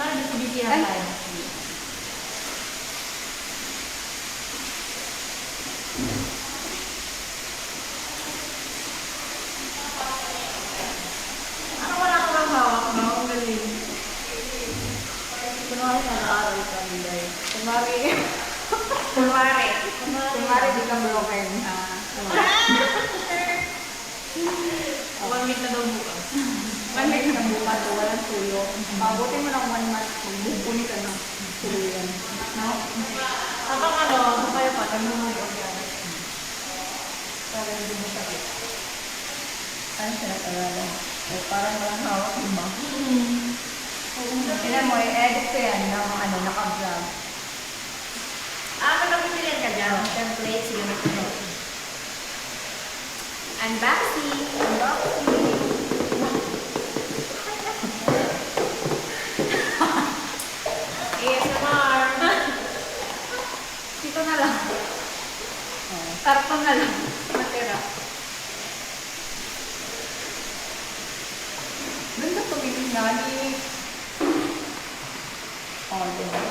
Busy-busyhan tayo. Ano wala ko lang hawak, no? Ang galing. Kunwari nag-aaral ka, Bilay. Kunwari di ka broken. 1 week na daw bukas. 1 week na bukas, so walang tuyo. Mabuti mo ng 1 month, magbubuni ka ng tuyo yan. No? Habang ano kayo pa, nagmumove on yan. Para hindi mo sakit. Ano siya nag-aralan? So, parang walang hawak, diba? Tignan mo, i-edit ko yan ng naka-vlog. May pagpipilian ka dyan. Templates, yun ito. Unboxing. ASMR. Dito na lang. Karton na lang. Matira. Ganda tumingin nga ni... Oh, diba?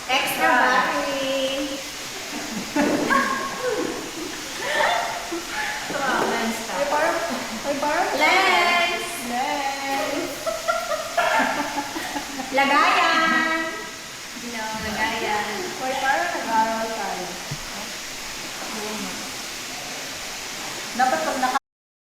Extra battery. Ito lens ka. Ay, parang... Lens! Lens! Lagayan!